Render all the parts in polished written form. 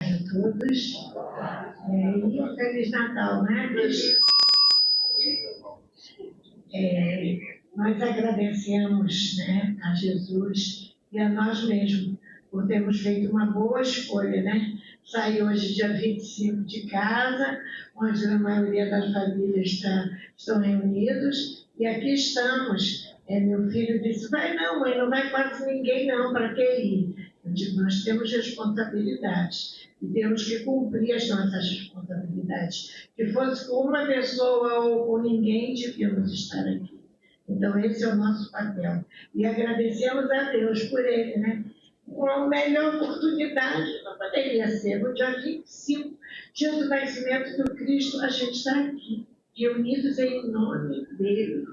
a todos. E um Feliz Natal, né? Nós agradecemos, né, a Jesus e a nós mesmos por termos feito uma boa escolha, né? Saí hoje, dia 25, de casa, onde a maioria das famílias estão reunidos, e aqui estamos. Meu filho disse: vai não, mãe, não vai quase ninguém não, para que ir? Eu digo: nós temos responsabilidades e temos que cumprir as nossas responsabilidades. Se fosse com uma pessoa ou com ninguém, devíamos estar aqui. Então, esse é o nosso papel. E agradecemos a Deus por ele, né? Uma melhor oportunidade não poderia ser. No dia 25, dia do nascimento do Cristo, a gente está aqui, reunidos em nome dele.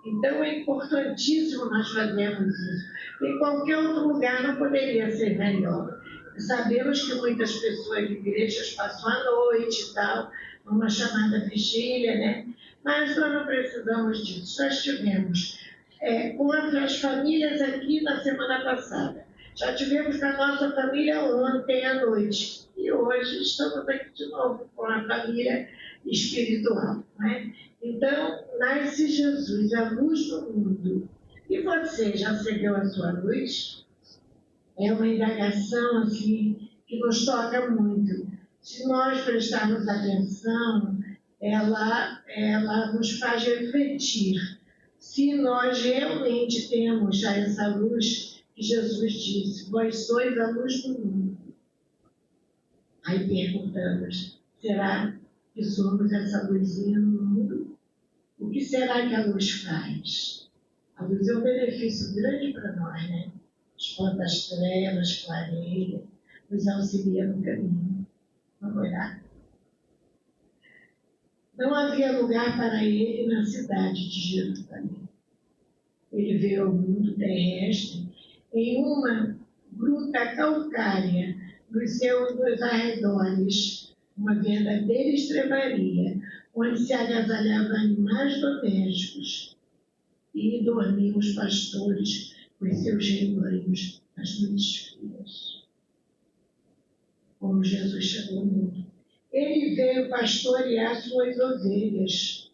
Então, é importantíssimo nós fazermos isso. Em qualquer outro lugar não poderia ser melhor. Sabemos que muitas pessoas de igrejas passam a noite e tal, numa chamada vigília, né? Mas nós não precisamos disso. Nós tivemos com as famílias aqui na semana passada. Já tivemos com a nossa família ontem à noite. E hoje estamos aqui de novo com a família espiritual, né? Então, nasce Jesus, a luz do mundo. E você já acendeu a sua luz? É uma indagação assim, que nos toca muito. Se nós prestarmos atenção, ela nos faz refletir. Se nós realmente temos já essa luz que Jesus disse: vós sois a luz do mundo. Aí perguntamos: será que somos essa luzinha no mundo? O que será que a luz faz? A luz é um benefício grande para nós, né? Espanta as trevas, clareia, nos auxilia no caminho. Vamos olhar. Não havia lugar para ele na cidade de Jerusalém. Ele veio ao mundo terrestre em uma gruta calcária nos seus arredores, uma verdadeira estrebaria, onde se agasalhavam animais domésticos e dormiam os pastores com seus rebanhos nas noites frias. Como Jesus chegou ao mundo. Ele veio pastorear suas ovelhas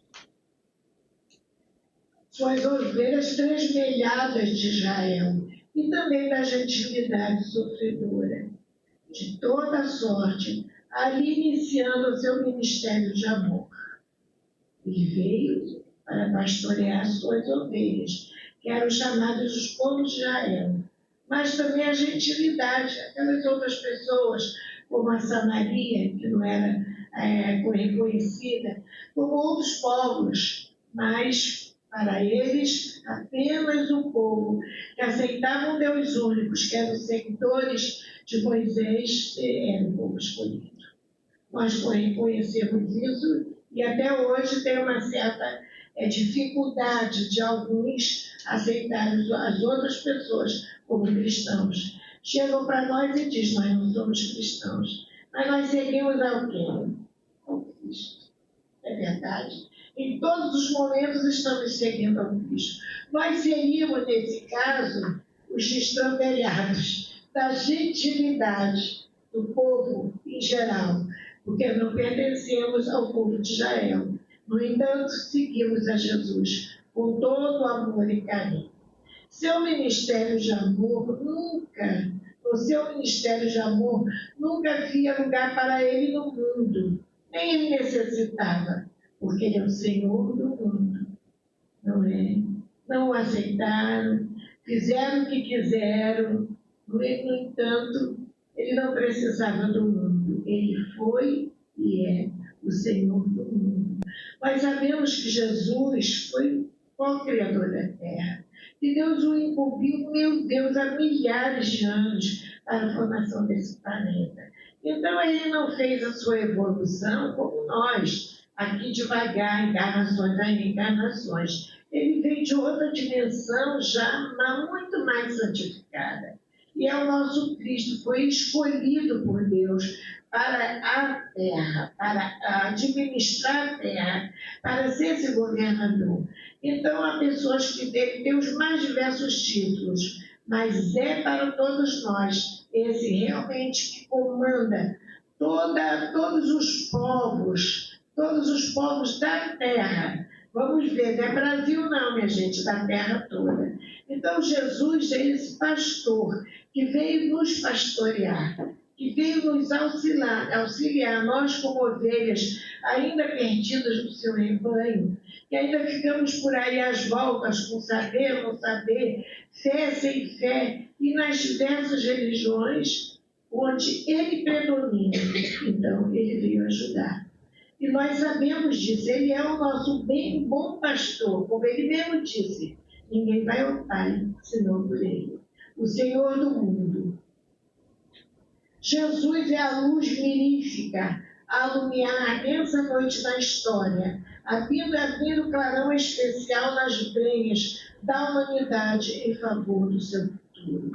transmelhadas de Israel, e também da gentilidade sofredora, de toda sorte, ali iniciando o seu ministério de amor. Ele veio para pastorear suas ovelhas, que eram chamadas os povos de Israel, mas também a gentilidade, aquelas outras pessoas, como a Samaria, que não era reconhecida, como outros povos, mas para eles apenas o povo que aceitava um Deus único, que eram seguidores de Moisés, era o povo escolhido. Nós reconhecemos isso e até hoje tem uma certa dificuldade de alguns aceitar as outras pessoas como cristãos. Chegam para nós e dizem: nós não somos cristãos, mas nós seguimos ao quê? Ao Cristo. É verdade. Em todos os momentos estamos seguindo ao Cristo. Nós seríamos, nesse caso, os destrambelhados da gentilidade do povo em geral, porque não pertencemos ao povo de Israel. No entanto, seguimos a Jesus com todo o amor e carinho. No seu ministério de amor nunca havia lugar para ele no mundo. Nem ele necessitava, porque ele é o Senhor do mundo. Não é? Não o aceitaram, fizeram o que quiseram. No entanto, ele não precisava do mundo. Ele foi e é o Senhor do mundo. Nós sabemos que Jesus foi o Criador da terra. E Deus o incumbiu, meu Deus, há milhares de anos para a formação desse planeta. Então, ele não fez a sua evolução como nós, aqui devagar, encarnações a encarnações. Ele veio de outra dimensão já muito mais santificada. E é o nosso Cristo, foi escolhido por Deus para a terra, para administrar a terra, para ser esse governador. Então, há pessoas que têm os mais diversos títulos, mas é para todos nós esse realmente que comanda todos os povos da terra. Vamos ver, não é Brasil não, minha gente, da terra toda. Então, Jesus é esse pastor que veio nos pastorear, que veio nos auxiliar nós como ovelhas, ainda perdidas no seu rebanho, que ainda ficamos por aí às voltas, com saber, não saber, fé sem fé, e nas diversas religiões onde ele predomina. Então, ele veio ajudar. E nós sabemos disso, ele é o nosso bem bom pastor, como ele mesmo disse, ninguém vai ao Pai senão por ele, o Senhor do mundo. Jesus é a luz mirífica a iluminar a densa noite da história, abrindo clarão especial nas brenhas da humanidade em favor do seu futuro.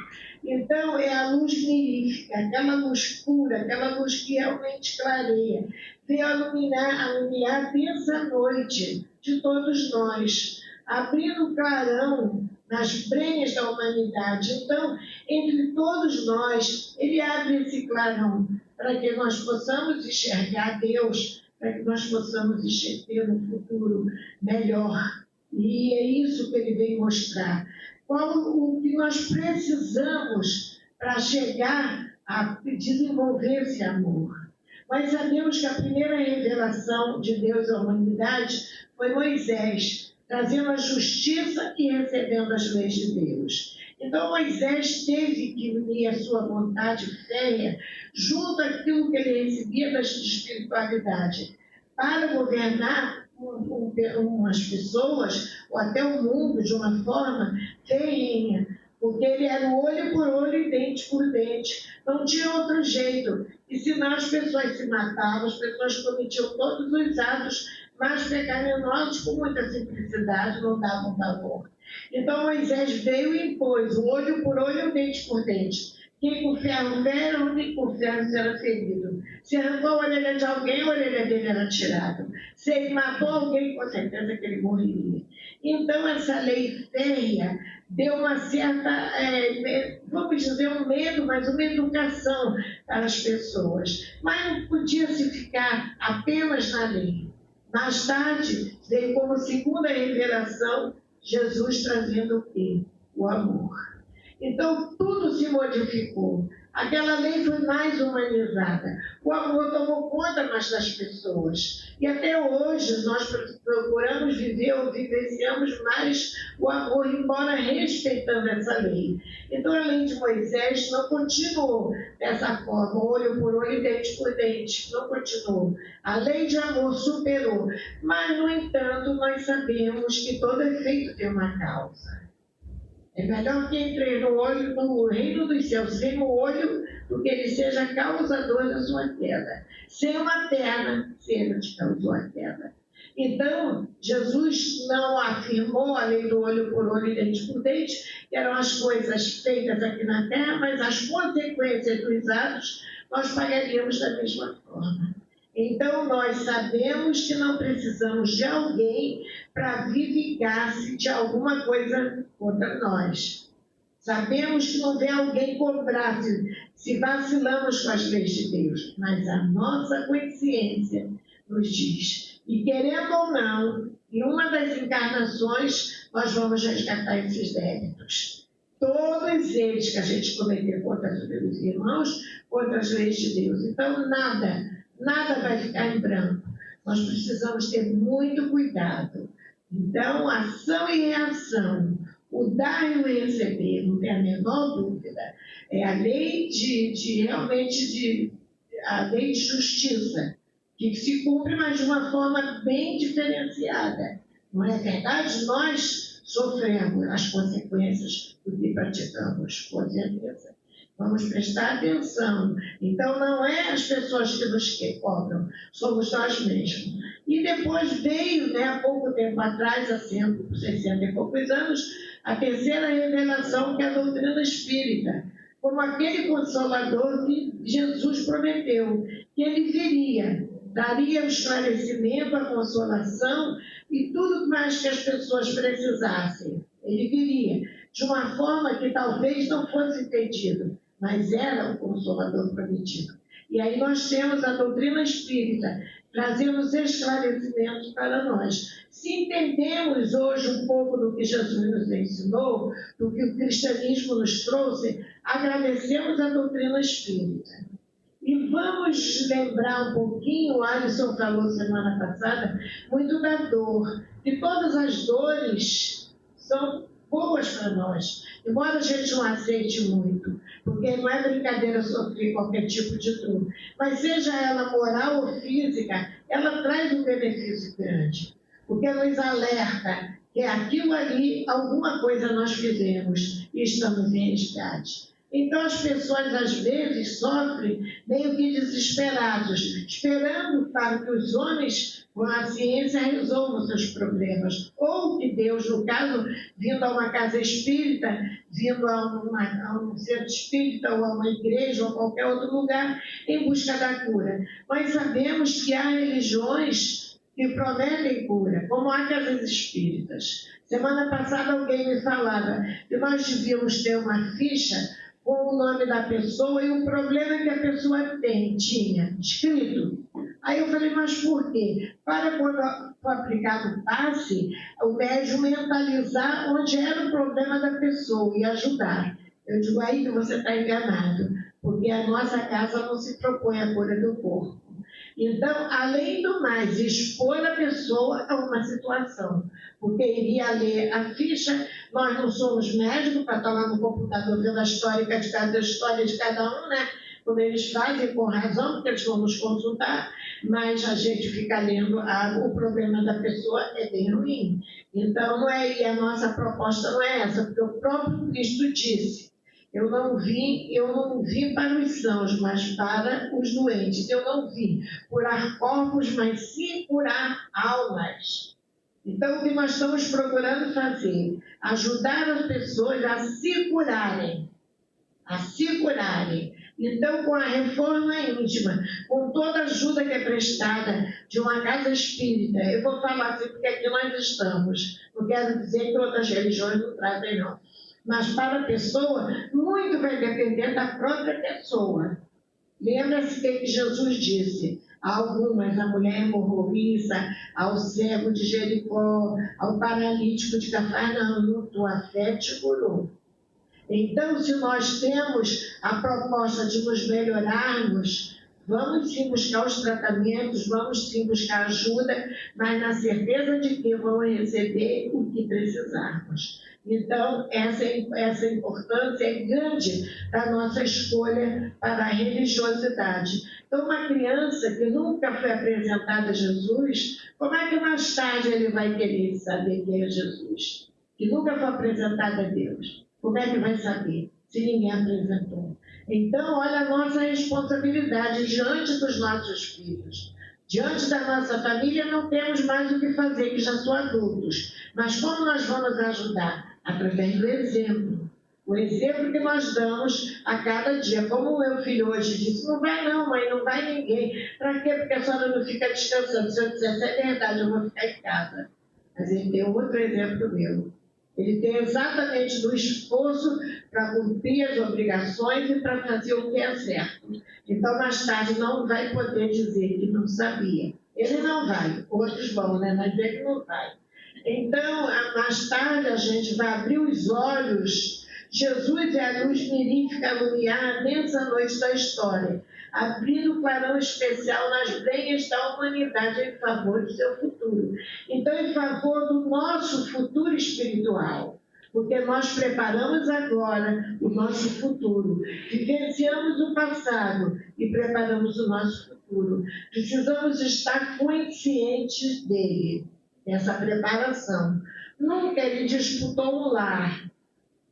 Então, é a luz mirífica, aquela luz pura, aquela luz que realmente clareia, veio iluminar a densa noite de todos nós, abrindo clarão nas brenhas da humanidade. Então, entre todos nós, ele abre esse clarão para que nós possamos enxergar Deus, para que nós possamos ter um futuro melhor. E é isso que ele vem mostrar. Qual o que nós precisamos para chegar a desenvolver esse amor. Nós sabemos que a primeira revelação de Deus à humanidade foi Moisés, trazendo a justiça e recebendo as leis de Deus. Então Moisés teve que unir a sua vontade férrea junto àquilo que ele recebia da espiritualidade para governar umas pessoas ou até o mundo de uma forma ferrenha, porque ele era olho por olho e dente por dente. Não tinha outro jeito. E senão as pessoas se matavam, as pessoas cometiam todos os atos mais pecaminosos com muita simplicidade, não davam valor. Então Moisés veio e impôs o olho por olho e dente por dente. Quem com ferro fere, onde com ferro será ferido. Se arrancou a orelha de alguém, a orelha dele era tirada. Se ele matou alguém, com certeza que ele morreria. Então essa lei férrea deu uma certa, vamos dizer, um medo, mas uma educação para as pessoas. Mas não podia se ficar apenas na lei. Mais tarde, veio como segunda revelação, Jesus trazendo o quê? O amor. Então, tudo se modificou. Aquela lei foi mais humanizada. O amor tomou conta mais das pessoas. E até hoje nós procuramos viver ou vivenciamos mais o amor, embora respeitando essa lei. Então, a lei de Moisés não continuou dessa forma, olho por olho e dente por dente. Não continuou. A lei de amor superou. Mas, no entanto, nós sabemos que todo efeito tem uma causa. É melhor que entre no reino dos céus sem o olho do que ele seja causador da sua queda. Sem uma perna, se ele te causou a queda. Então, Jesus não afirmou a lei do olho por olho e dente por dente, que eram as coisas feitas aqui na terra, mas as consequências dos atos nós pagaríamos da mesma forma. Então, nós sabemos que não precisamos de alguém para vingar-se de alguma coisa contra nós. Sabemos que não vem alguém cobrar se vacilamos com as leis de Deus, mas a nossa consciência nos diz. E querendo ou não, em uma das encarnações, nós vamos resgatar esses débitos. Todos eles que a gente cometeu contra os irmãos, contra as leis de Deus. Então, nada vai ficar em branco. Nós precisamos ter muito cuidado. Então, ação e reação, o dar e o receber, não tem a menor dúvida. É a lei a lei de justiça, que se cumpre, mas de uma forma bem diferenciada. Não é verdade? Nós sofremos as consequências do que praticamos, com certeza. Vamos prestar atenção. Então, não é as pessoas que nos cobram, somos nós mesmos. E depois veio, há pouco tempo atrás, há 60 e poucos anos, a terceira revelação, que é a doutrina espírita, como aquele consolador que Jesus prometeu, que ele viria, daria o esclarecimento, a consolação e tudo mais que as pessoas precisassem. Ele viria de uma forma que talvez não fosse entendido, mas era o Consolador prometido. E aí nós temos a doutrina espírita, trazendo os esclarecimentos para nós. Se entendemos hoje um pouco do que Jesus nos ensinou, do que o cristianismo nos trouxe, agradecemos a doutrina espírita. E vamos lembrar um pouquinho, o Alisson falou semana passada, muito da dor. E todas as dores são boas para nós, embora a gente não aceite muito, porque não é brincadeira sofrer qualquer tipo de dor. Mas seja ela moral ou física, ela traz um benefício grande, porque nos alerta que aquilo ali, alguma coisa nós fizemos e estamos em resgate. Então as pessoas às vezes sofrem meio que desesperados, esperando para que os homens com a ciência resolvam seus problemas. Ou que Deus, no caso, vindo a uma casa espírita, vindo a um centro espírita ou a uma igreja ou a qualquer outro lugar, em busca da cura. Nós sabemos que há religiões que prometem cura, como há casas espíritas. Semana passada alguém me falava que nós devíamos ter uma ficha com o nome da pessoa e o problema que a pessoa tinha escrito. Aí eu falei, mas por quê? Para quando for aplicado o passe, o médium mentalizar onde era o problema da pessoa e ajudar. Eu digo, aí que você está enganado, porque a nossa casa não se propõe a cura do corpo. Então, além do mais, expor a pessoa a uma situação, porque iria ler a ficha, nós não somos médicos para estar lá no computador vendo a história de cada um, né? Como eles fazem, com razão, porque eles vão nos consultar, mas a gente fica lendo, o problema da pessoa é bem ruim. Então, não é, e a nossa proposta não é essa, porque o próprio Cristo disse, eu não vim para os sãos, mas para os doentes. Eu não vim curar corpos, mas sim curar almas. Então, o que nós estamos procurando fazer? Ajudar as pessoas a se curarem. A se curarem. Então, com a reforma íntima, com toda a ajuda que é prestada de uma casa espírita, eu vou falar assim porque aqui nós estamos. Não quero dizer que outras religiões não trazem, não. Mas para a pessoa, muito vai depender da própria pessoa. Lembra-se que Jesus disse a algumas, a mulher hemorroíça, ao cego de Jericó, ao paralítico de Cafarnaum, tua fé te curou. Então, se nós temos a proposta de nos melhorarmos, vamos sim buscar os tratamentos, vamos sim buscar ajuda, mas na certeza de que vão receber o que precisarmos. Então, essa importância é grande da nossa escolha para a religiosidade. Então, uma criança que nunca foi apresentada a Jesus, como é que mais tarde ele vai querer saber quem é Jesus? Que nunca foi apresentado a Deus. Como é que vai saber se ninguém apresentou? Então, olha a nossa responsabilidade diante dos nossos filhos. Diante da nossa família, não temos mais o que fazer, que já são adultos. Mas como nós vamos ajudar? Através do exemplo. O exemplo que nós damos a cada dia. Como o meu filho hoje disse, não vai não, mãe, não vai ninguém. Para quê? Porque a senhora não fica descansando. Se eu dissesse, é verdade, eu vou ficar em casa. Mas ele tem outro exemplo meu. Ele tem exatamente do esforço para cumprir as obrigações e para fazer o que é certo. Então, mais tarde, não vai poder dizer que não sabia. Ele não vai, outros vão, né? Mas ele não vai. Então, mais tarde, a gente vai abrir os olhos. Jesus é a luz mirífica a iluminar a densa noite da história, abrindo clarão especial nas brenhas da humanidade em favor do seu futuro. Então, em favor do nosso futuro espiritual, porque nós preparamos agora o nosso futuro, vivenciamos o passado e preparamos o nosso futuro. Precisamos estar conscientes dele, dessa preparação. Nunca ele disputou um lar,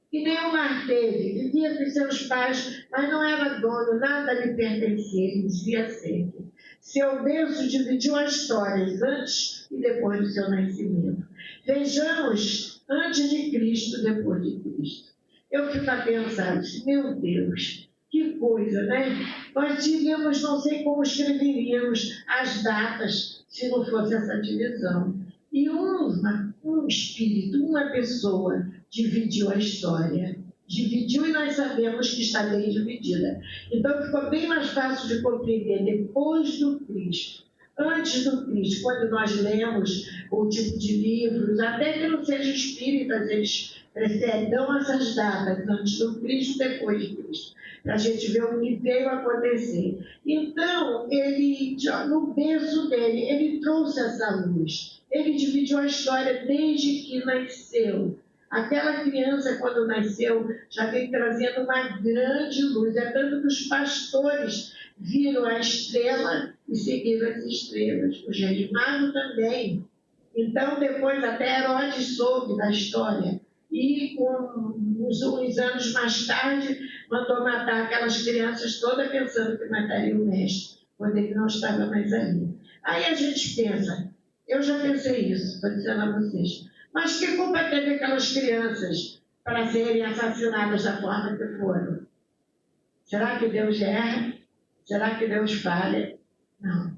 que nem o lar teve, vivia com seus pais, mas não era dono, nada lhe pertencia, ele dizia sempre. Seu berço dividiu as histórias antes e depois do seu nascimento. Vejamos antes de Cristo, depois de Cristo. Eu fico a pensar, meu Deus, que coisa, né? Nós diríamos, não sei como escreveríamos as datas se não fosse essa divisão. E um espírito, uma pessoa, dividiu a história. Dividiu e nós sabemos que está bem dividida. Então ficou bem mais fácil de compreender depois do Cristo. Antes do Cristo, quando nós lemos o tipo de livros, até que não sejam espíritas, eles dão essas datas, antes do Cristo, depois de Cristo, para a gente ver o que veio acontecer. Então, ele, no berço dele, ele trouxe essa luz. Ele dividiu a história desde que nasceu. Aquela criança, quando nasceu, já veio trazendo uma grande luz. É tanto que os pastores viram a estrela e seguiram as estrelas. Os reis magos também. Então, depois, até Herodes soube da história. E, uns anos mais tarde, mandou matar aquelas crianças todas pensando que mataria o mestre, quando ele não estava mais ali. Aí a gente pensa, eu já pensei isso, estou dizendo a vocês, mas que culpa teve aquelas crianças para serem assassinadas da forma que foram? Será que Deus erra? Será que Deus falha? Não.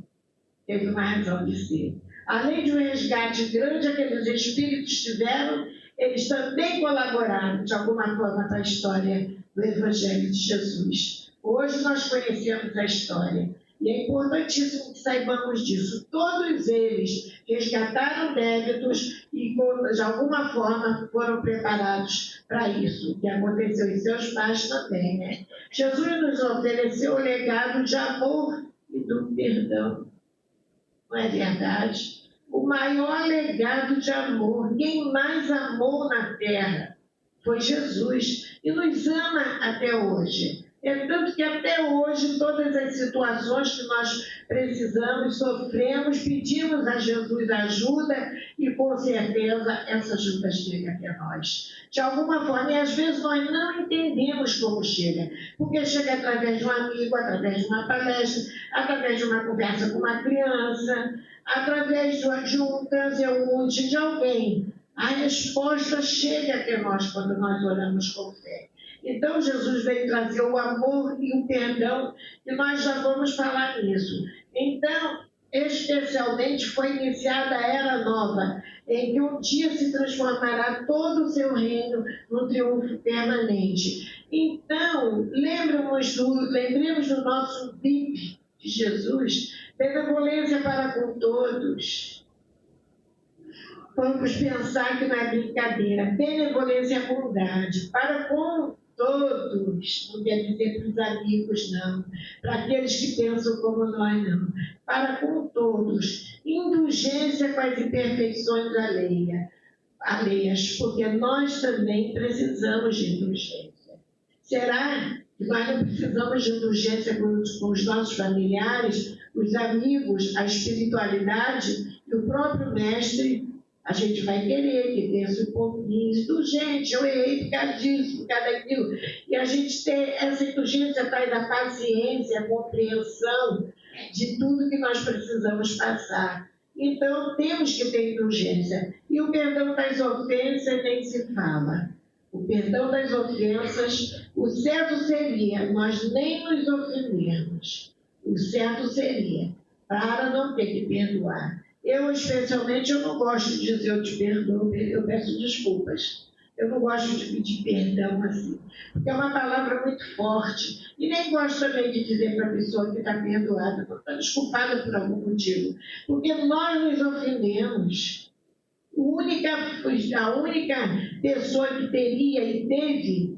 Teve uma razão de ser. Além de um resgate grande, aqueles espíritos tiveram, eles também colaboraram, de alguma forma, com a história do Evangelho de Jesus. Hoje nós conhecemos a história. E é importantíssimo que saibamos disso. Todos eles resgataram débitos e, de alguma forma, foram preparados para isso. O que aconteceu em seus pais também, né? Jesus nos ofereceu o legado de amor e do perdão. Não é verdade? O maior legado de amor. Quem mais amou na terra foi Jesus. E nos ama até hoje. É tanto que até hoje, todas as situações que nós precisamos, sofremos, pedimos a Jesus ajuda e com certeza essa ajuda chega até nós. De alguma forma, e às vezes nós não entendemos como chega, porque chega através de um amigo, através de uma palestra, através de uma conversa com uma criança, através de um transeunte, de alguém. A resposta chega até nós quando nós oramos com fé. Então, Jesus veio trazer o amor e o perdão, e nós já vamos falar nisso. Então, especialmente foi iniciada a Era Nova, em que um dia se transformará todo o seu reino num triunfo permanente. Então, lembremos do nosso BIP de Jesus, benevolência para com todos. Vamos pensar que não é brincadeira. Benevolência e bondade para com todos. Não quer dizer para os amigos, não. Para aqueles que pensam como nós, não. Para com todos. Indulgência com as imperfeições alheias, porque nós também precisamos de indulgência. Será que nós não precisamos de indulgência com os nossos familiares, os amigos, a espiritualidade e o próprio mestre? A gente vai querer que pense um pouquinho, indulgente, eu errei por causa disso, por causa daquilo. E a gente ter essa indulgência traz a paciência, a compreensão de tudo que nós precisamos passar. Então, temos que ter indulgência. E o perdão das ofensas nem se fala. O perdão das ofensas, o certo seria nós nem nos ofendermos. O certo seria para não ter que perdoar. Eu, especialmente, eu não gosto de dizer eu te perdoo, eu peço desculpas. Eu não gosto de pedir perdão assim, porque é uma palavra muito forte. E nem gosto também de dizer para a pessoa que está perdoada, que está desculpada por algum motivo. Porque nós nos ofendemos. A única pessoa que teria e teve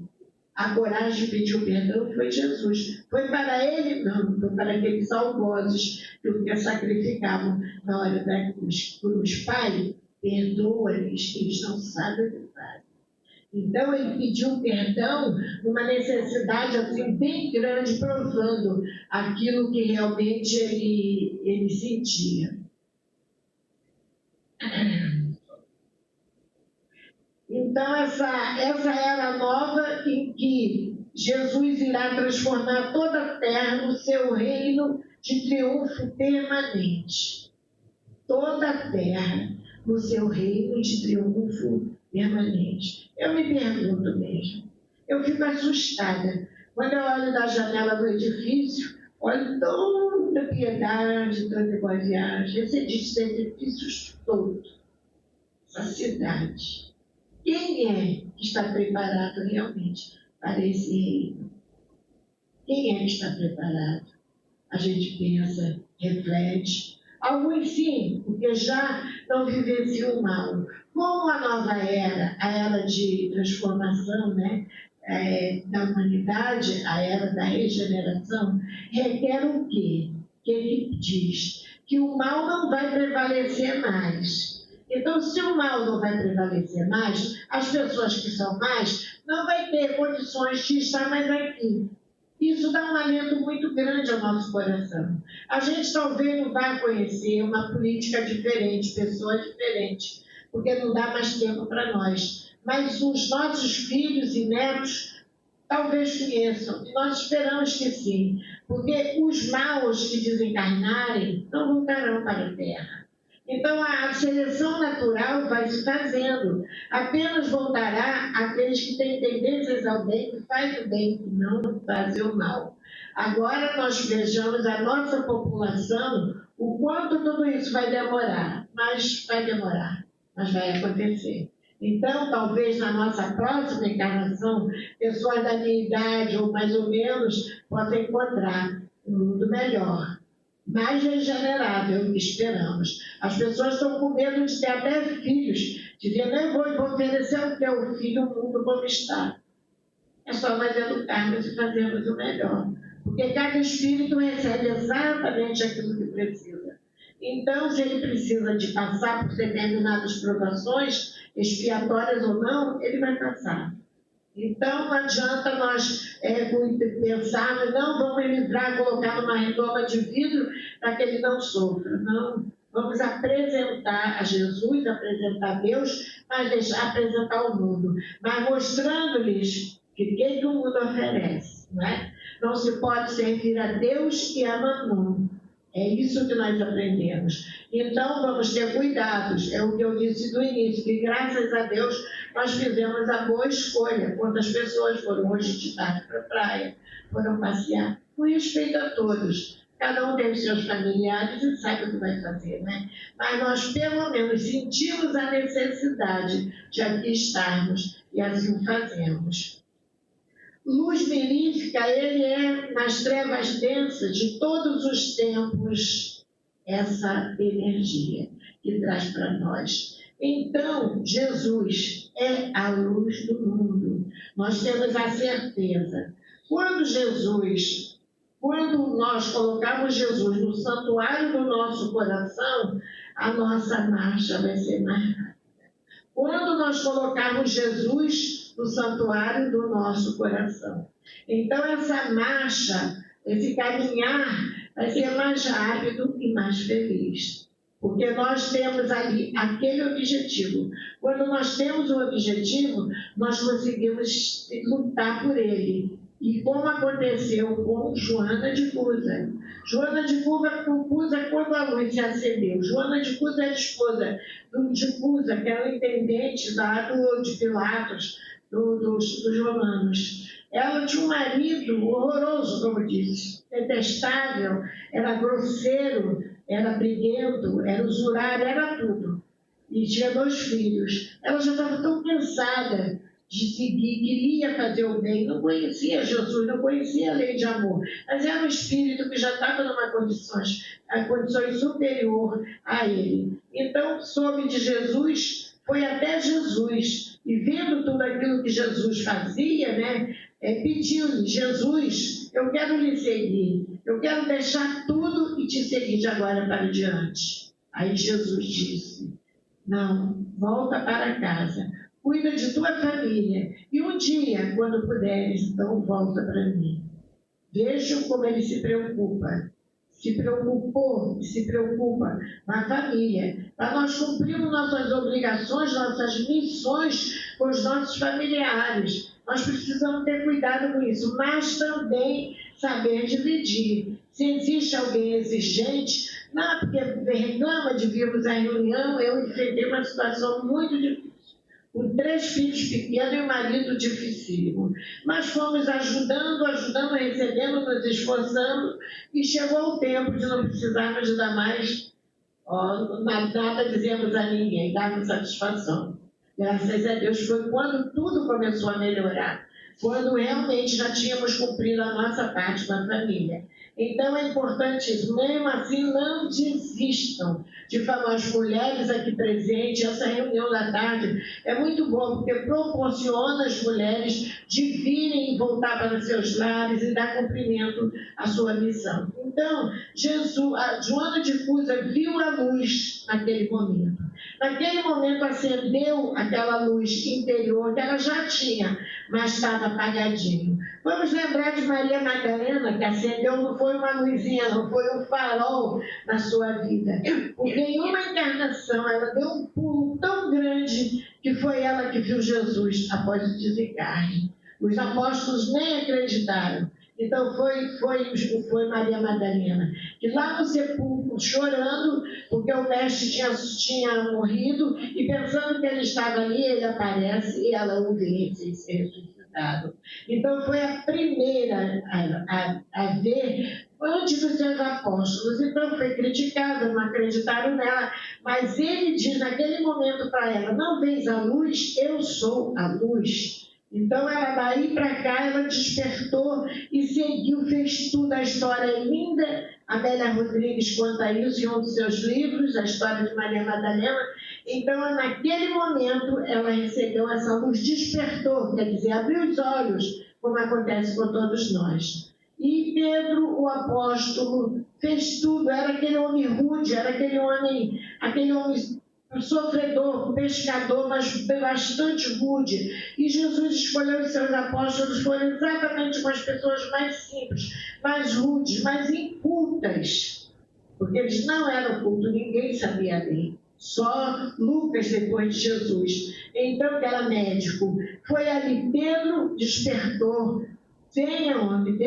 a coragem de pedir o perdão foi Jesus. Foi para ele? Não, foi para aqueles algozes que o sacrificavam na hora da cruz. Pai, perdoa-lhes, eles não sabem o que fazem. Então ele pediu perdão numa necessidade assim bem grande, provando aquilo que realmente ele sentia. Então, essa era nova em que Jesus irá transformar toda a terra no seu reino de triunfo permanente. Toda a terra no seu reino de triunfo permanente. Eu me pergunto mesmo, eu fico assustada. Quando eu olho da janela do edifício, olho toda piedade, toda boa viagem, esse edifício todo, essa cidade. Quem é que está preparado realmente para esse reino. Quem é que está preparado? A gente pensa, reflete. Alguns sim, porque já não vivenciam o mal. Como a nova era, a era de transformação, né, da humanidade, a era da regeneração, requer o quê? Que ele diz que o mal não vai prevalecer mais. Então, se o mal não vai prevalecer mais, as pessoas que são mais não vai ter condições de estar mais aqui. Isso dá um alento muito grande ao nosso coração. A gente talvez não vá conhecer uma política diferente, pessoas diferentes, porque não dá mais tempo para nós. Mas os nossos filhos e netos talvez conheçam, e nós esperamos que sim, porque os maus que desencarnarem não voltarão para a Terra. Então, a seleção natural vai se fazendo. Apenas voltará aqueles que têm tendências ao bem, que fazem o bem e não fazem o mal. Agora nós vejamos a nossa população, o quanto tudo isso vai demorar. Mas vai demorar, mas vai acontecer. Então, talvez na nossa próxima encarnação, pessoas da minha idade ou mais ou menos possam encontrar um mundo melhor, mais regenerado, é o que esperamos. As pessoas estão com medo de ter até filhos, dizendo, eu vou oferecer o teu filho o mundo como está. É só nós educarmos e fazermos o melhor. Porque cada espírito recebe exatamente aquilo que precisa. Então, se ele precisa de passar por determinadas provações, expiatórias ou não, ele vai passar. Então, não adianta nós pensarmos, não, vamos livrar, colocar numa redoma de vidro para que ele não sofra. Não, vamos apresentar a Jesus, apresentar a Deus, mas deixar apresentar o mundo. Mas mostrando-lhes que o mundo oferece. Não é? Não se pode servir a Deus e a Mamon. É isso que nós aprendemos. Então, vamos ter cuidados. É o que eu disse no início, que graças a Deus nós fizemos a boa escolha. Quantas pessoas foram hoje de tarde para a praia, foram passear, com respeito a todos. Cada um tem os seus familiares e sabe o que vai fazer, né? Mas nós, pelo menos, sentimos a necessidade de aqui estarmos e assim o fazemos. Luz mirífica, ele é, nas trevas densas de todos os tempos, essa energia que traz para nós. Então, Jesus é a luz do mundo. Nós temos a certeza. Quando nós colocamos Jesus no santuário do nosso coração, a nossa marcha vai ser mais rápida. Quando nós colocarmos Jesus no santuário do nosso coração. Então, essa marcha, esse caminhar, vai ser mais rápido e mais feliz. Porque nós temos ali aquele objetivo. Quando nós temos um objetivo, nós conseguimos lutar por ele. E como aconteceu com Joana de Cusa. Joana de Cusa, quando a luz se acendeu. Joana de Cusa é a esposa de Cusa, que era o intendente lá de Pilatos, dos romanos. Ela tinha um marido horroroso, como disse, detestável, era grosseiro, era briguento, era usurário, era tudo. E tinha 2 filhos. Ela já estava tão cansada de seguir, queria fazer o bem, não conhecia Jesus, não conhecia a lei de amor, mas era um espírito que já estava numa condição superior a ele. Então, soube de Jesus, foi até Jesus, e vendo tudo aquilo que Jesus fazia, né, pediu-lhe, Jesus, eu quero lhe seguir, eu quero deixar tudo e te seguir de agora para diante. Aí Jesus disse, não, volta para casa, cuida de tua família, e um dia, quando puderes, então volta para mim. Vejam como ele se preocupa. Se preocupou e se preocupa com a família. Para nós cumprirmos nossas obrigações, nossas missões com os nossos familiares. Nós precisamos ter cuidado com isso, mas também saber dividir. Se existe alguém exigente, não, porque reclama de virmos à reunião, eu enfrentei uma situação muito difícil, com 3 filhos pequenos e um marido dificílimo. Mas fomos ajudando, recebendo, nos esforçando, e chegou o tempo de não precisarmos de dar mais nada dizemos a ninguém, darmos satisfação. Graças a Deus foi quando tudo começou a melhorar. quando realmente já tínhamos cumprido a nossa parte com a família. Então é importante isso, mesmo assim não desistam de falar as mulheres aqui presentes, essa reunião da tarde é muito boa, porque proporciona às mulheres de virem e voltar para seus lares e dar cumprimento à sua missão. Então, a Joana de Cusa viu a luz naquele momento. Naquele momento acendeu aquela luz interior que ela já tinha, mas estava apagadinho. Vamos lembrar de Maria Madalena, que acendeu, não foi uma luzinha, não foi um farol na sua vida. Porque em uma encarnação ela deu um pulo tão grande que foi ela que viu Jesus após o desencarne. Os apóstolos nem acreditaram. Então foi Maria Madalena, que lá no sepulcro, chorando, porque o mestre tinha morrido, e pensando que ele estava ali, ele aparece e ela o vê ser ressuscitado. Então foi a primeira a ver antes dos seus apóstolos. Então foi criticada, não acreditaram nela, mas ele diz naquele momento para ela: não vês a luz? Eu sou a luz. Então, ela daí para cá, ela despertou e seguiu, fez tudo. A história é linda. Amélia Rodrigues conta isso em um dos seus livros, a história de Maria Madalena. Então, naquele momento, ela recebeu essa luz, despertou, quer dizer, abriu os olhos, como acontece com todos nós. E Pedro, o apóstolo, fez tudo. Era aquele homem rude, era aquele homem sofredor, pescador, mas bastante rude. E Jesus escolheu os seus apóstolos, foram exatamente com as pessoas mais simples, mais rudes, mais incultas. Porque eles não eram cultos, ninguém sabia ler. Só Lucas depois de Jesus. Então, que era médico. Foi ali, Pedro despertou. Venha, homem,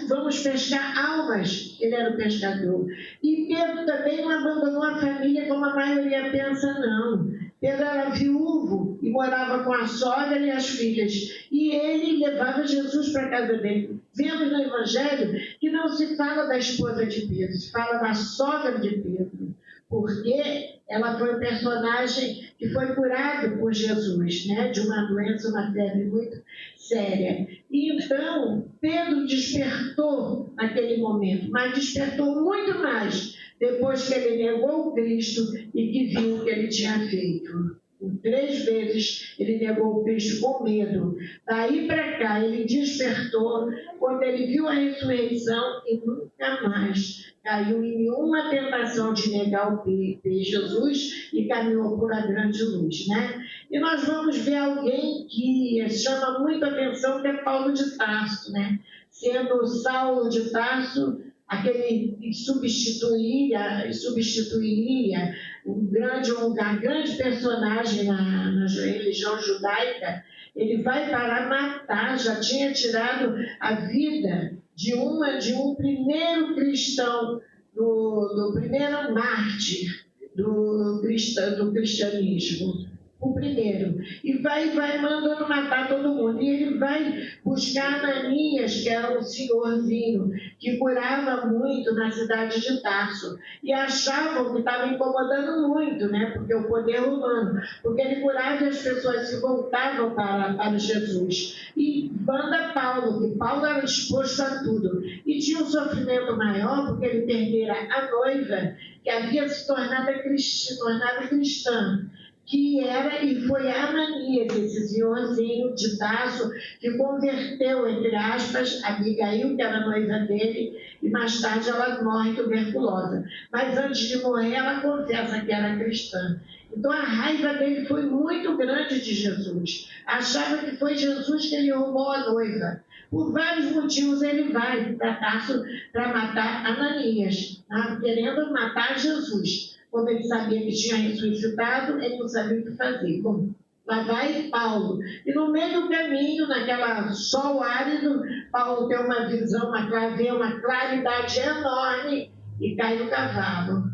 vamos pescar almas. Ele era o pescador. E Pedro também não abandonou a família como a maioria pensa, não. Pedro era viúvo e morava com a sogra e as filhas. E ele levava Jesus para a casa dele. Vemos no Evangelho que não se fala da esposa de Pedro, se fala da sogra de Pedro. Porque ela foi um personagem que foi curado por Jesus, né, de uma doença, uma febre muito séria. E então, Pedro despertou naquele momento, mas despertou muito mais depois que ele negou o Cristo e que viu o que ele tinha feito. Por 3 vezes ele negou o Cristo com medo. Daí para cá ele despertou quando ele viu a ressurreição e nunca mais caiu em nenhuma tentação de negar o Jesus e caminhou por a grande luz, né? E nós vamos ver alguém que chama muito a atenção, que é Paulo de Tarso, né? Sendo Saulo de Tarso aquele que substituiria um grande personagem na religião judaica. Ele vai para matar, já tinha tirado a vida de um primeiro cristão, do primeiro mártir do cristianismo. O primeiro. E vai mandando matar todo mundo. E ele vai buscar Ananias, que era um senhorzinho, que curava muito na cidade de Tarso. E achavam que estava incomodando muito, né? Porque o poder humano. Porque ele curava e as pessoas se voltavam para Jesus. E manda Paulo, que Paulo era exposto a tudo. E tinha um sofrimento maior, porque ele perdera a noiva, que havia se tornado cristã. Que era e foi Ananias, esse senhorzinho de Tarso, que converteu, entre aspas, Abigail, que era noiva dele, e mais tarde ela morre tuberculosa. Mas antes de morrer, ela confessa que era cristã. Então a raiva dele foi muito grande de Jesus. Achava que foi Jesus que lhe roubou a noiva. Por vários motivos ele vai para Tarso para matar Ananias, querendo matar Jesus. Quando ele sabia que tinha ressuscitado, ele não sabia o que fazer. Bom, lá vai Paulo. E no meio do caminho, naquela sol árido, Paulo tem uma visão, uma claridade enorme e cai do cavalo.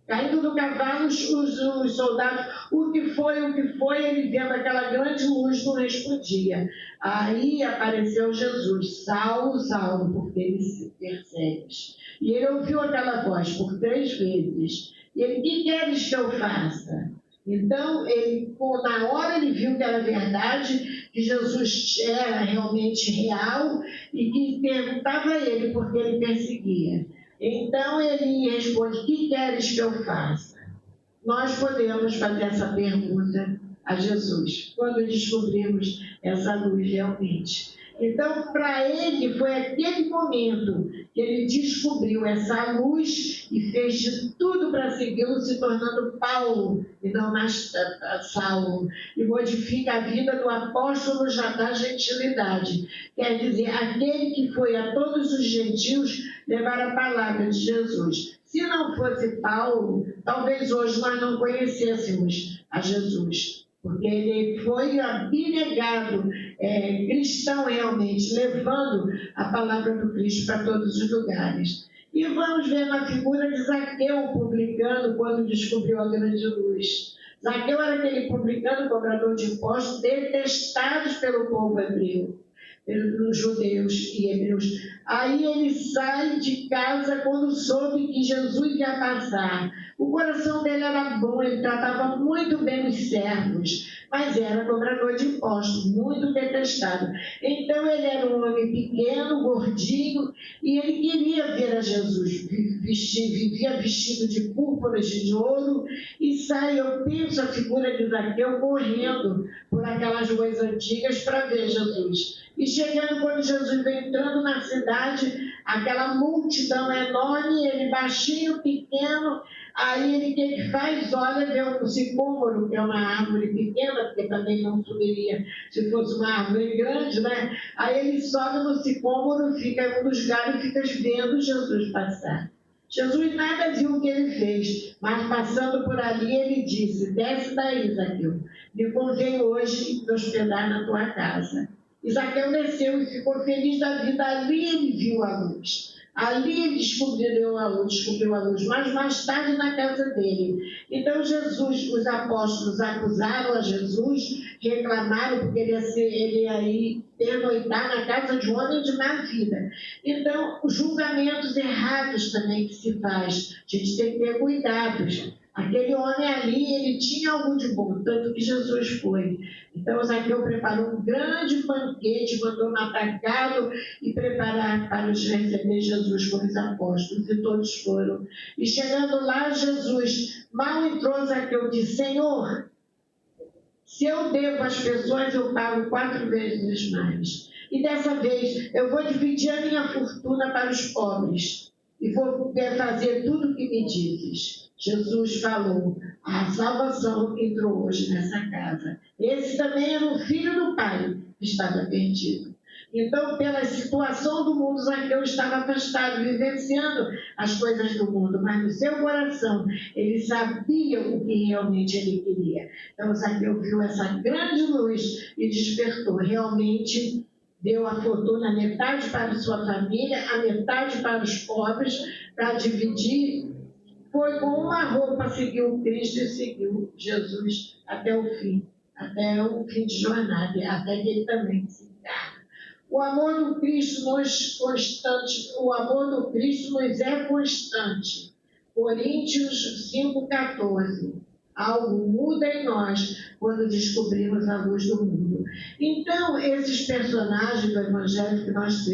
Caindo do cavalo, os soldados, o que foi, ele vendo aquela grande luz, não respondia. Aí apareceu Jesus: Saulo, Saulo, porque ele se persegues. E ele ouviu aquela voz por 3 vezes. E ele: que queres que eu faça? Então, na hora ele viu que era verdade, que Jesus era realmente real e que perguntava a ele por que ele perseguia. Então ele responde: o que queres que eu faça? Nós podemos fazer essa pergunta a Jesus quando descobrimos essa luz realmente. Então, para ele, foi aquele momento que ele descobriu essa luz e fez de tudo para segui-lo, se tornando Paulo e não mais Saulo. E modifica a vida do apóstolo já da gentilidade. Quer dizer, aquele que foi a todos os gentios levar a palavra de Jesus. Se não fosse Paulo, talvez hoje nós não conhecêssemos a Jesus, porque ele foi abnegado, cristão realmente, levando a palavra do Cristo para todos os lugares. E vamos ver na figura de Zaqueu, publicano, quando descobriu a grande luz. Zaqueu era aquele publicano, cobrador de impostos, detestados pelo povo hebreu, pelos judeus e hebreus. Aí ele sai de casa quando soube que Jesus ia passar. O coração dele era bom, ele tratava muito bem os servos, mas era cobrador de impostos, muito detestado. Então ele era um homem pequeno, gordinho, e ele queria ver a Jesus. Vivia vestido de púrpuras de ouro e sai, eu penso, a figura de Zaqueu correndo por aquelas ruas antigas para ver Jesus. E chegando, quando Jesus vem entrando na cidade, aquela multidão enorme, ele baixinho, pequeno, aí ele, o que ele faz? Olha, vê um sicômoro, que é uma árvore pequena, porque também não subiria se fosse uma árvore grande, né? Aí ele sobe no sicômoro, fica em um dos galhos e fica vendo Jesus passar. Jesus nada viu o que ele fez, mas passando por ali, ele disse: desce daí, Zaqueu, me convém hoje me hospedar na tua casa. E Zaqueu desceu e ficou feliz da vida. Ali ele viu a luz. Ali ele descobriu a luz, mas mais tarde na casa dele. Então Jesus, os apóstolos acusaram a Jesus, reclamaram porque ele ia aí pernoitar na casa de um homem de má vida. Então, os julgamentos errados também que se faz, a gente tem que ter cuidados. Aquele homem ali, ele tinha algo de bom, tanto que Jesus foi. Então, Zaqueu preparou um grande banquete, mandou matar gado e preparar para os receber Jesus com os apóstolos, e todos foram. E chegando lá, Jesus mal entrou, Zaqueu disse: Senhor, se eu devo às pessoas, eu pago 4 vezes mais. E dessa vez, eu vou dividir a minha fortuna para os pobres e vou fazer tudo o que me dizes. Jesus falou: a salvação entrou hoje nessa casa. Esse também era o filho do pai que estava perdido. Então, pela situação do mundo, Zaqueu estava afastado, vivenciando as coisas do mundo, mas no seu coração ele sabia o que realmente ele queria. Então, Zaqueu viu essa grande luz e despertou. Realmente deu a fortuna, metade para sua família, a metade para os pobres, para dividir. Foi com uma roupa, seguiu Cristo e seguiu Jesus até o fim de jornada, até que ele também se encarna. O amor do Cristo nos é constante. Coríntios 5,14. Algo muda em nós quando descobrimos a luz do mundo. Então, esses personagens do Evangelho que nós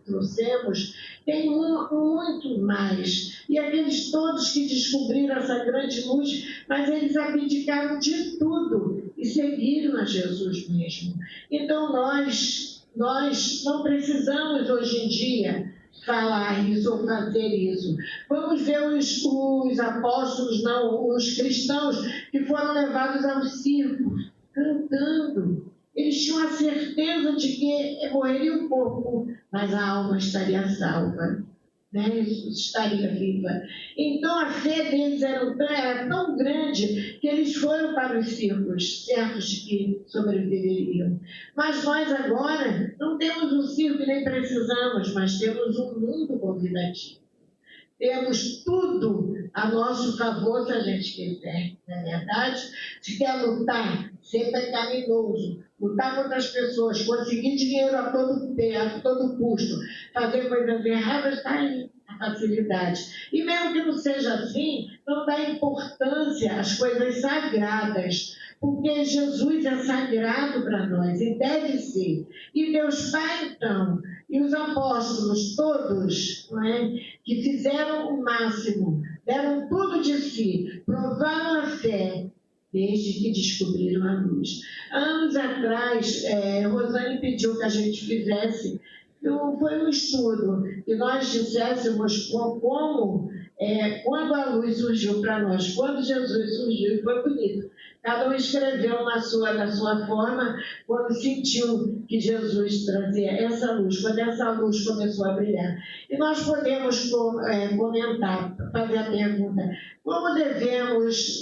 trouxemos, tem muito mais. E aqueles todos que descobriram essa grande luz, mas eles abdicaram de tudo e seguiram a Jesus mesmo. Então, nós não precisamos hoje em dia falar isso ou fazer isso. Vamos ver os apóstolos, não, os cristãos que foram levados aos circos, cantando. Eles tinham a certeza de que morreria o corpo, mas a alma estaria salva, né? Estaria viva. Então a fé deles era tão grande que eles foram para os circos, certos de que sobreviveriam. Mas nós agora não temos um circo e nem precisamos, mas temos um mundo convidativo. Temos tudo a nosso favor se a gente quiser, não é verdade? Se quer lutar, ser pecaminoso, lutar contra as pessoas, conseguir dinheiro a todo custo, fazer coisas erradas, está aí. a facilidade. E mesmo que não seja assim, não dá importância às coisas sagradas, porque Jesus é sagrado para nós e deve ser. E Deus Pai, então, e os apóstolos todos, não é, que fizeram o máximo, deram tudo de si, provaram a fé, desde que descobriram a luz. Anos atrás, Rosane pediu que a gente fizesse, foi um estudo, que nós disséssemos quando a luz surgiu para nós, quando Jesus surgiu, e foi bonito. Cada um escreveu na sua forma, quando sentiu que Jesus trazia essa luz, quando essa luz começou a brilhar. E nós podemos comentar, fazer a pergunta, como devemos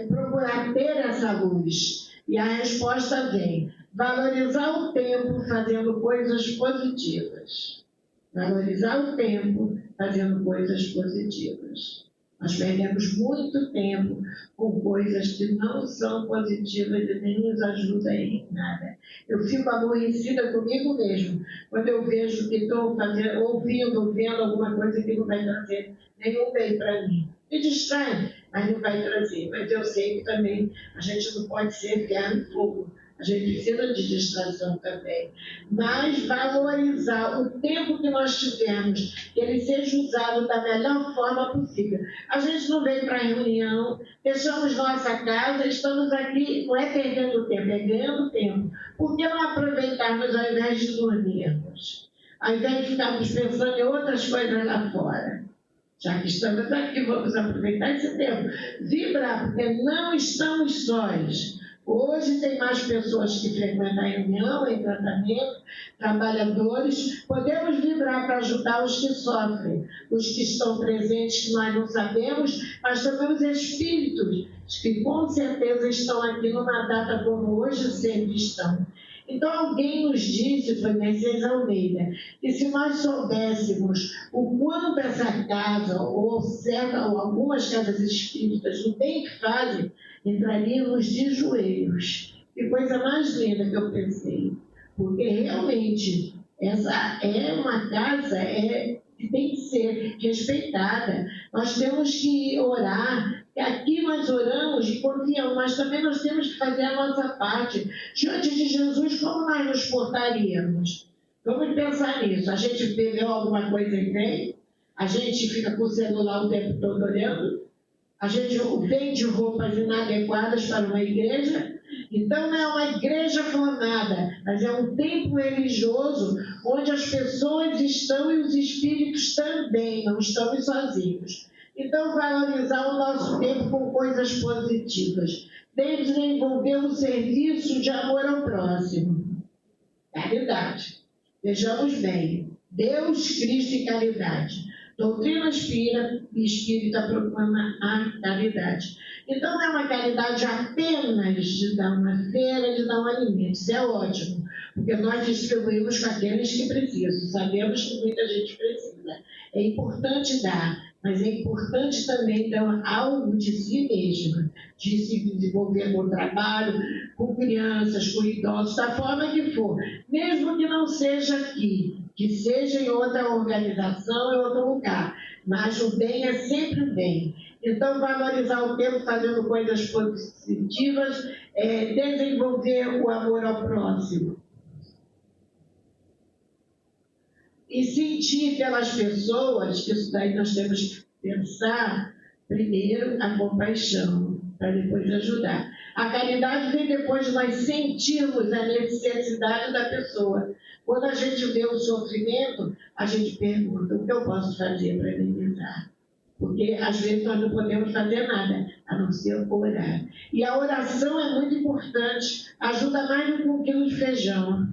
procurar ter essa luz? E a resposta vem: valorizar o tempo fazendo coisas positivas. Valorizar o tempo fazendo coisas positivas. Nós perdemos muito tempo com coisas que não são positivas e nem nos ajudam em nada. Eu fico aborrecida comigo mesmo quando eu vejo que estou ouvindo, vendo alguma coisa que não vai trazer nenhum bem para mim. Me distrai, mas não vai trazer. Mas eu sei que também a gente não pode ser ferro e fogo. A gente precisa de distração também. Mas valorizar o tempo que nós tivemos, que ele seja usado da melhor forma possível. A gente não veio para a reunião, deixamos nossa casa, estamos aqui, não é perdendo tempo, é ganhando tempo. Por que não aproveitarmos ao invés de dormirmos? Ao invés de ficarmos pensando em outras coisas lá fora? Já que estamos aqui, vamos aproveitar esse tempo. Vibrar, porque não estamos sós. Hoje tem mais pessoas que frequentam a reunião, em tratamento, trabalhadores. Podemos vibrar para ajudar os que sofrem, os que estão presentes, que nós não sabemos, mas também os espíritos, que com certeza estão aqui numa data como hoje, sempre estão. Então, alguém nos disse, foi Mercedes Almeida, que se nós soubéssemos o quanto essa casa, ou algumas casas espíritas, o bem que fazem, entraríamos de joelhos. Que coisa mais linda que eu pensei. Porque realmente essa é uma casa que tem que ser respeitada. Nós temos que orar. Aqui nós oramos e confiamos, mas também nós temos que fazer a nossa parte. Diante de Jesus, como nós nos portaríamos? Vamos pensar nisso. A gente bebeu alguma coisa e vem? A gente fica com o celular o tempo todo olhando? A gente vende roupas inadequadas para uma igreja? Então não é uma igreja formada, mas é um templo religioso onde as pessoas estão e os espíritos também, não estamos sozinhos. Então valorizar o nosso tempo com coisas positivas. Desenvolver um serviço de amor ao próximo. Caridade. Vejamos bem, Deus, Cristo e caridade. Doutrina espírita proclama a caridade. Então, não é uma caridade apenas de dar uma feira, de dar um alimento. Isso é ótimo, porque nós distribuímos com aqueles que precisam. Sabemos que muita gente precisa. É importante dar, mas é importante também dar algo de si mesmo, de se desenvolver no trabalho, com crianças, com idosos, da forma que for. Mesmo que não seja aqui, que seja em outra organização, em outro lugar. Mas o bem é sempre o bem. Então, valorizar o tempo fazendo coisas positivas, desenvolver o amor ao próximo. E sentir pelas pessoas, que isso daí nós temos que pensar, primeiro a compaixão, para depois ajudar. A caridade vem depois de nós sentirmos a necessidade da pessoa. Quando a gente vê o sofrimento, a gente pergunta: o que eu posso fazer para amenizar? Porque às vezes nós não podemos fazer nada, a não ser orar. E a oração é muito importante, ajuda mais do que um quilo de feijão.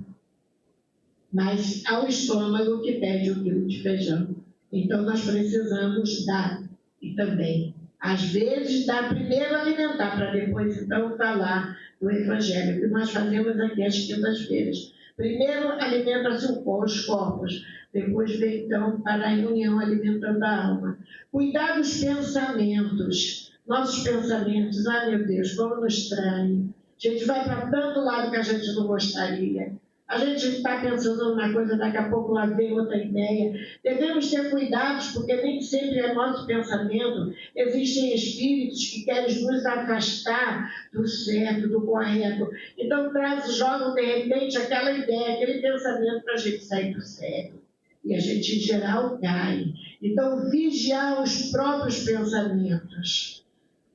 Mas ao estômago que pede um quilo de feijão. Então nós precisamos dar. E também, às vezes, dar primeiro alimentar, para depois então falar do Evangelho, que nós fazemos aqui às quintas-feiras. Primeiro alimenta-se os corpos, depois vem então para a reunião alimentando a alma. Cuidar dos pensamentos, nossos pensamentos, meu Deus, como nos traem. A gente vai para tanto lado que a gente não gostaria. A gente está pensando numa coisa, daqui a pouco lá vem outra ideia. Devemos ter cuidados, porque nem sempre é nosso pensamento. Existem espíritos que querem nos afastar do certo, do correto. Então, jogam, de repente, aquela ideia, aquele pensamento para a gente sair do sério. E a gente, em geral, cai. Então, vigiar os próprios pensamentos.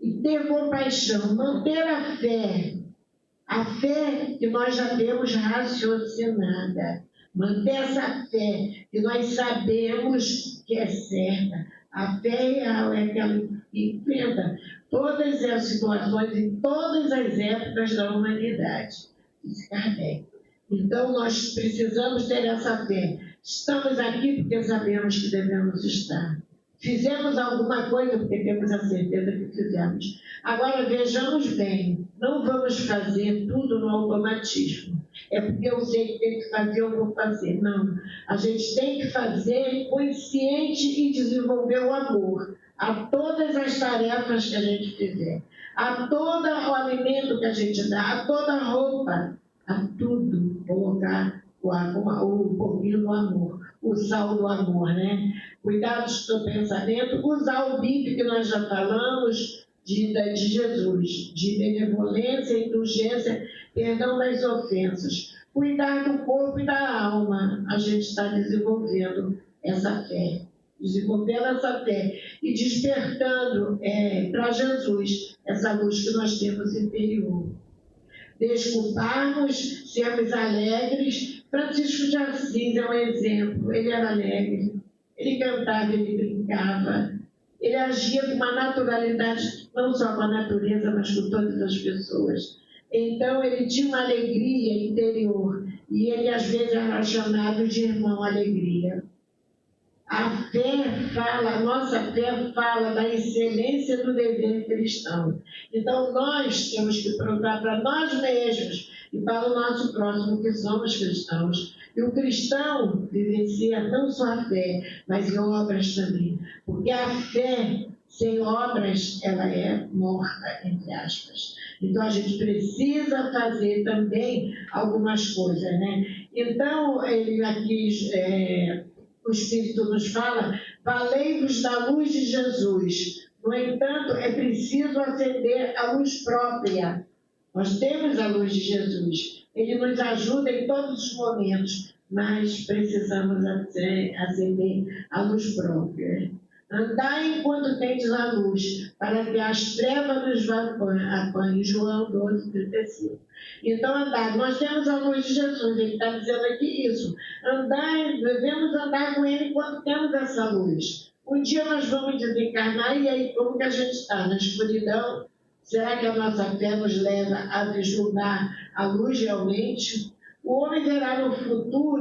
E ter compaixão, manter a fé. A fé que nós já temos raciocinada. Manter essa fé que nós sabemos que é certa. A fé real é aquela que enfrenta todas as situações em todas as épocas da humanidade. Disse Kardec. Então, nós precisamos ter essa fé. Estamos aqui porque sabemos que devemos estar. Fizemos alguma coisa porque temos a certeza que fizemos. Agora, vejamos bem, não vamos fazer tudo no automatismo. É porque eu sei que tem que fazer, eu vou fazer. Não, a gente tem que fazer consciente e desenvolver o amor a todas as tarefas que a gente fizer, a todo o alimento que a gente dá, a toda a roupa, a tudo colocar o pouquinho do amor, o sal do amor, né? Cuidados do pensamento, usar o BIP que nós já falamos de Jesus, de benevolência, indulgência, perdão das ofensas. Cuidar do corpo e da alma, a gente está desenvolvendo essa fé. Desenvolvendo essa fé e despertando para Jesus essa luz que nós temos interior. Desculparmos, sermos alegres. Francisco de Assis é um exemplo. Ele era alegre, ele cantava, ele brincava, ele agia com uma naturalidade, não só com a natureza, mas com todas as pessoas. Então, ele tinha uma alegria interior, e ele às vezes era chamado de irmão alegria. A nossa fé fala da excelência do dever cristão. Então, nós temos que provar para nós mesmos e para o nosso próximo que somos cristãos. E o cristão vivencia não só a fé, mas em obras também. Porque a fé sem obras, ela é morta, entre aspas. Então, a gente precisa fazer também algumas coisas, né? Então, ele aqui... o Espírito nos fala, valei-vos da luz de Jesus. No entanto, é preciso acender a luz própria. Nós temos a luz de Jesus. Ele nos ajuda em todos os momentos, mas precisamos acender a luz própria. Andai enquanto tendes a luz, para que as trevas nos apanhem. João 12, 35. Então, andar. Nós temos a luz de Jesus, ele está dizendo aqui isso. Devemos andar com ele enquanto temos essa luz. Um dia nós vamos desencarnar e aí como que a gente está? Na escuridão? Será que a nossa fé nos leva a vislumbrar a luz realmente? O homem verá no futuro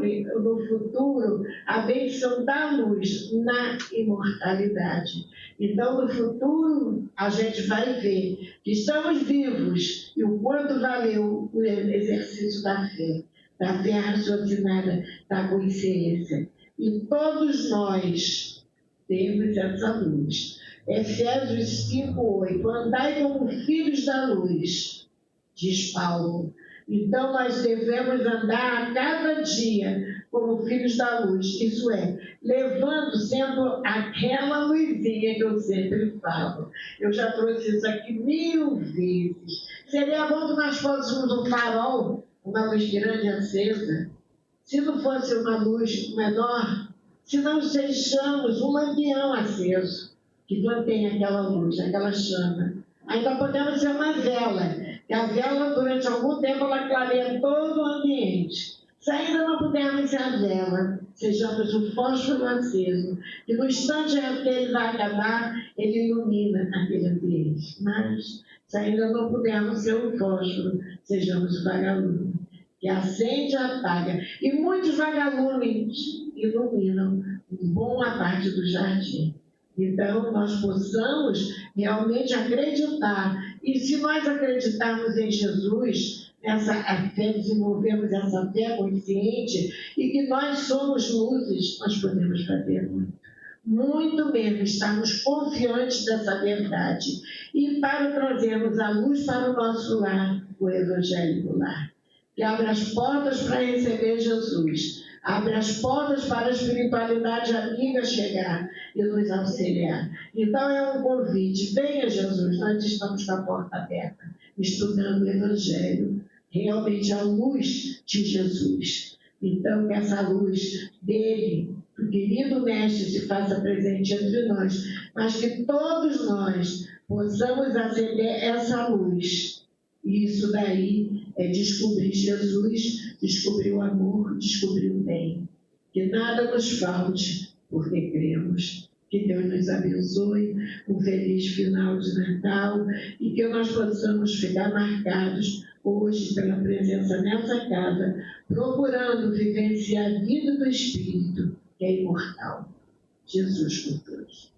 a benção da luz na imortalidade. Então, no futuro, a gente vai ver que estamos vivos e o quanto valeu o exercício da fé raciocinada, da consciência. E todos nós temos essa luz. Efésios 5:8. Andai como filhos da luz, diz Paulo. Então, nós devemos andar a cada dia como filhos da luz, isso é, sendo aquela luzinha que eu sempre falo. Eu já trouxe isso aqui 1000 vezes. Seria bom que nós fôssemos um farol, uma luz grande acesa. Se não fosse uma luz menor, se não sejamos um lampião aceso, que mantém aquela luz, aquela chama. Ainda podemos ser uma vela, que a vela, durante algum tempo, ela clareia todo o ambiente. Se ainda não pudermos ser a vela, sejamos o fósforo aceso, que no instante em que ele vai acabar, ele ilumina aquele ambiente. Mas, se ainda não pudermos ser o fósforo, sejamos o vagalume, que acende e apaga. E muitos vagalumes iluminam boa parte do jardim. Então, nós possamos realmente acreditar. E se nós acreditarmos em Jesus, desenvolvemos essa fé consciente e que nós somos luzes, nós podemos fazer muito. Muito mesmo, estarmos confiantes dessa verdade. E para trazermos a luz para o nosso lar, o Evangelho do Lar. que abre as portas para receber Jesus, abre as portas para a espiritualidade amiga chegar e nos auxiliar. Então é um convite, venha Jesus, nós estamos com a porta aberta, estudando o Evangelho, realmente a luz de Jesus. Então que essa luz dele, do querido Mestre, se faça presente entre nós, mas que todos nós possamos acender essa luz. E isso daí é descobrir Jesus, descobrir o amor, descobrir o bem. Que nada nos falte, porque cremos. Que Deus nos abençoe, um feliz final de Natal e que nós possamos ficar marcados hoje pela presença nessa casa, procurando vivenciar a vida do Espírito, que é imortal. Jesus por todos.